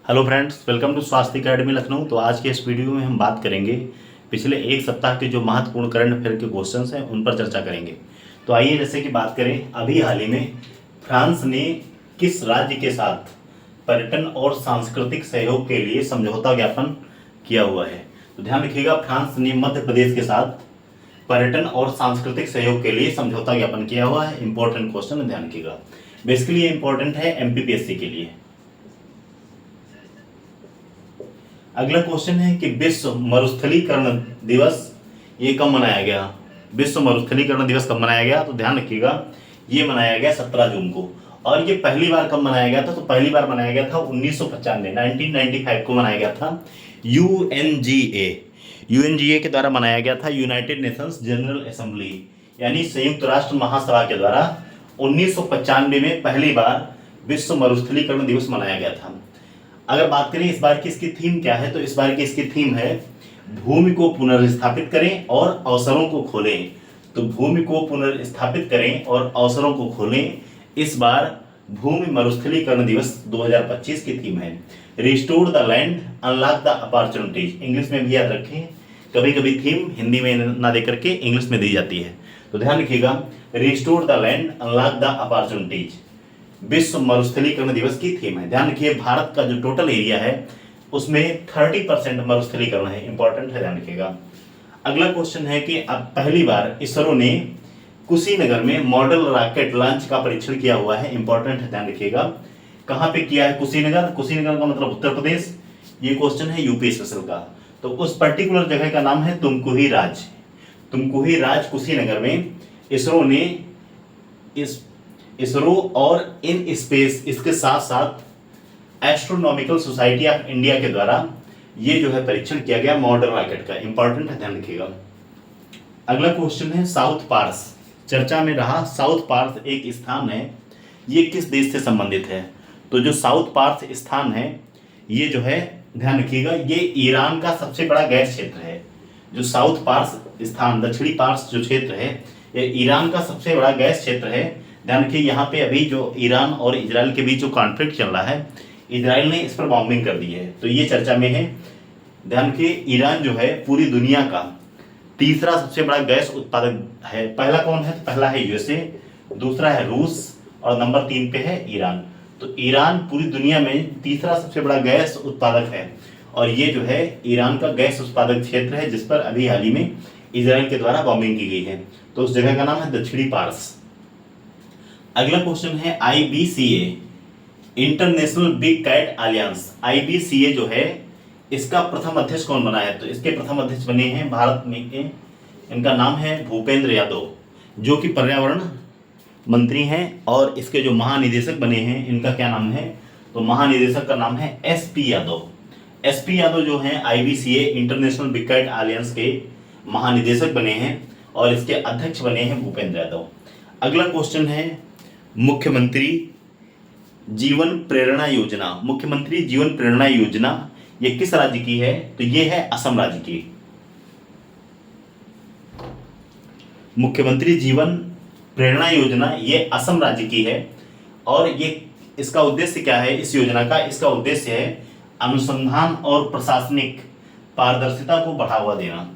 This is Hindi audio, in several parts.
हेलो फ्रेंड्स, वेलकम टू स्वास्थ्य अकेडमी लखनऊ। तो आज के इस वीडियो में हम बात करेंगे पिछले एक सप्ताह के जो महत्वपूर्ण करंट अफेयर के क्वेश्चंस हैं उन पर चर्चा करेंगे। तो आइए जैसे कि बात करें, अभी हाल ही में फ्रांस ने किस राज्य के साथ पर्यटन और सांस्कृतिक सहयोग के लिए समझौता ज्ञापन किया हुआ है। तो ध्यान रखिएगा, फ्रांस ने मध्य प्रदेश के साथ पर्यटन और सांस्कृतिक सहयोग के लिए समझौता ज्ञापन किया हुआ है। इंपॉर्टेंट क्वेश्चन है, ध्यान रखिएगा। बेसिकली ये इंपॉर्टेंट है एमपीपीएससी के लिए। अगला क्वेश्चन है कि विश्व मरुस्थलीकरण दिवस ये कब मनाया गया। विश्व मरुस्थलीकरण दिवस कब मनाया गया, तो ध्यान रखिएगा ये मनाया गया 17 जून को। और ये पहली बार कब मनाया गया था, तो पहली बार मनाया गया था 1995 को मनाया गया था। यूएनजीए के द्वारा मनाया गया था, यूनाइटेड नेशंस जनरल असेंबली यानी संयुक्त राष्ट्र महासभा के द्वारा 1995 में पहली बार विश्व मरुस्थलीकरण दिवस मनाया गया था। अगर बात करें इस बार की इसकी थीम क्या है, तो इस बार की इसकी थीम है भूमि को पुनर्स्थापित करें और अवसरों को खोलें। तो भूमि को पुनर्स्थापित करें और अवसरों को खोलें, इस बार भूमि मरुस्थलीकरण दिवस 2025 की थीम है। Restore the land, unlock the opportunities. English में भी याद रखें, कभी कभी थीम हिंदी में ना दे करके इंग्लिश में दी जाती है। तो ध्यान रखिएगा, restore the land, unlock the opportunities विश्व मरुस्थलीकरण दिवस की थीम है। ध्यान रखिए, भारत का जो टोटल एरिया है उसमें 30% मरुस्थलीकरण है। इंपॉर्टेंट है, ध्यान रखिएगा। अगला क्वेश्चन है कि अब पहली बार इसरो ने कुशीनगर में मॉडल रॉकेट लॉन्च का परीक्षण किया हुआ है। इंपॉर्टेंट है, ध्यान रखिएगा। कहां पे किया है? कुशीनगर। कुशीनगर का मतलब उत्तर प्रदेश। ये क्वेश्चन है यूपी स्पेशल का। तो उस पर्टिकुलर जगह का नाम है तुमकुही राज। तुमकुही राज कुशीनगर में इसरो ने इसरो और इन स्पेस इसके साथ साथ एस्ट्रोनॉमिकल सोसाइटी ऑफ इंडिया के द्वारा ये जो है परीक्षण किया गया मॉडल रॉकेट का। इंपॉर्टेंट है, ध्यान रखिएगा। अगला क्वेश्चन है साउथ पार्स। चर्चा में रहा साउथ पार्स एक स्थान है, ये किस देश से संबंधित है? तो जो साउथ पार्स स्थान है ये जो है, ध्यान रखिएगा, ये ईरान का सबसे बड़ा गैस क्षेत्र है। जो साउथ पार्स स्थान, दक्षिणी पार्स जो क्षेत्र है, ये ईरान का सबसे बड़ा गैस क्षेत्र है। ध्यान रखिए, यहाँ पे अभी जो ईरान और इजराइल के बीच जो कॉन्फ्लिक्ट चल रहा है, इजराइल ने इस पर बॉम्बिंग कर दी है, तो ये चर्चा में है। ध्यान रखिए, ईरान जो है पूरी दुनिया का तीसरा सबसे बड़ा गैस उत्पादक है। पहला कौन है? पहला है यूएसए, दूसरा है रूस और नंबर 3 पे है ईरान। तो ईरान पूरी दुनिया में तीसरा सबसे बड़ा गैस उत्पादक है और ये जो है ईरान का गैस उत्पादक क्षेत्र है जिस पर अभी हाल ही में इजराइल के द्वारा बॉम्बिंग की गई है। तो उस जगह का नाम है दक्षिणी पार्स। अगला क्वेश्चन है IBCA, international big cat अलियंस। IBCA जो है इसका प्रथम अध्यक्ष कौन बना है? तो इसके प्रथम अध्यक्ष बने हैं भारत में के, इनका नाम है भूपेंद्र यादव, जो कि पर्यावरण मंत्री हैं। और इसके जो महानिदेशक बने हैं इनका क्या नाम है? तो महानिदेशक का नाम है एसपी यादव। एसपी यादव जो हैं आईबीसीए इंटरनेशनल बिग कैट अलियंस के महानिदेशक बने हैं और इसके अध्यक्ष बने हैं भूपेंद्र यादव। अगला क्वेश्चन है मुख्यमंत्री जीवन प्रेरणा योजना। मुख्यमंत्री जीवन प्रेरणा योजना ये किस राज्य की है? तो ये है असम राज्य की। मुख्यमंत्री जीवन प्रेरणा योजना ये असम राज्य की है। और ये इसका उद्देश्य क्या है? इस योजना का इसका उद्देश्य है अनुसंधान और प्रशासनिक पारदर्शिता को बढ़ावा देना।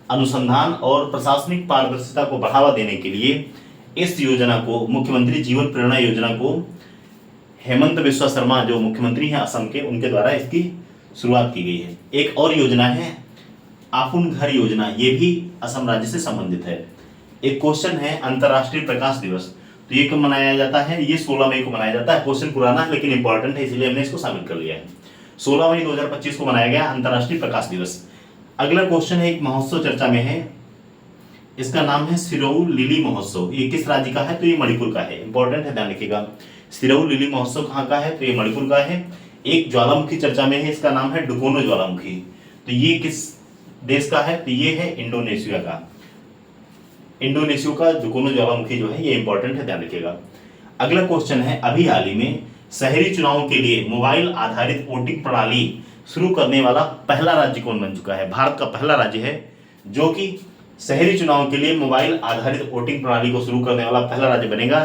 अनुसंधान और प्रशासनिक पारदर्शिता को बढ़ावा देने के लिए इस योजना को, मुख्यमंत्री जीवन प्रेरणा योजना को हेमंत बिस्वा शर्मा जो मुख्यमंत्री हैं असम के, उनके द्वारा इसकी शुरुआत की गई है। एक और योजना है आपुन घर योजना, ये भी असम राज्य से संबंधित है। एक क्वेश्चन है अंतर्राष्ट्रीय प्रकाश दिवस, तो ये कब मनाया जाता है? ये 16 मई को मनाया जाता है। क्वेश्चन पुराना है लेकिन इंपॉर्टेंट है, इसलिए हमने इसको शामिल कर लिया है। 16 मई 2025 को मनाया गया अंतर्राष्ट्रीय प्रकाश दिवस। अगला क्वेश्चन है, एक महोत्सव चर्चा में है, इसका नाम है सिरोउ लिली महोत्सव। ये किस राज्य का है? तो ये मणिपुर का है। इंपॉर्टेंट है, ध्यान रखिएगा। सिरोउ लिली महोत्सव कहाँ का है? तो ये मणिपुर का है। एक ज्वालामुखी चर्चा में है, इसका नाम है डुकोनो ज्वालामुखी। तो ये किस देश का है? तो ये है इंडोनेशिया का। इंडोनेशिया का डुकोनो ज्वालामुखी जो है ये इंपॉर्टेंट है, ध्यान रखिएगा। अगला क्वेश्चन है, अभी हाल ही में शहरी चुनावों के लिए मोबाइल आधारित वोटिंग प्रणाली शुरू करने वाला पहला राज्य कौन बन चुका है? भारत का पहला राज्य है जो कि शहरी चुनाव के लिए मोबाइल आधारित वोटिंग प्रणाली को शुरू करने वाला पहला राज्य बनेगा,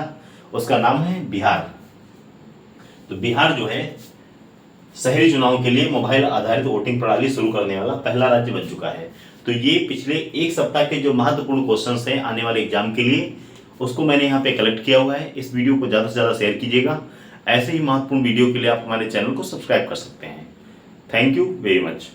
उसका नाम है बिहार। तो बिहार जो है शहरी चुनाव के लिए मोबाइल आधारित वोटिंग प्रणाली शुरू करने वाला पहला राज्य बन चुका है। तो ये पिछले एक सप्ताह के जो महत्वपूर्ण क्वेश्चंस हैं आने वाले एग्जाम के लिए, उसको मैंने यहाँ पे कलेक्ट किया हुआ है। इस वीडियो को ज़्यादा से ज़्यादा शेयर कीजिएगा। ऐसे ही महत्वपूर्ण वीडियो के लिए आप हमारे चैनल को सब्सक्राइब कर सकते हैं। Thank you very much.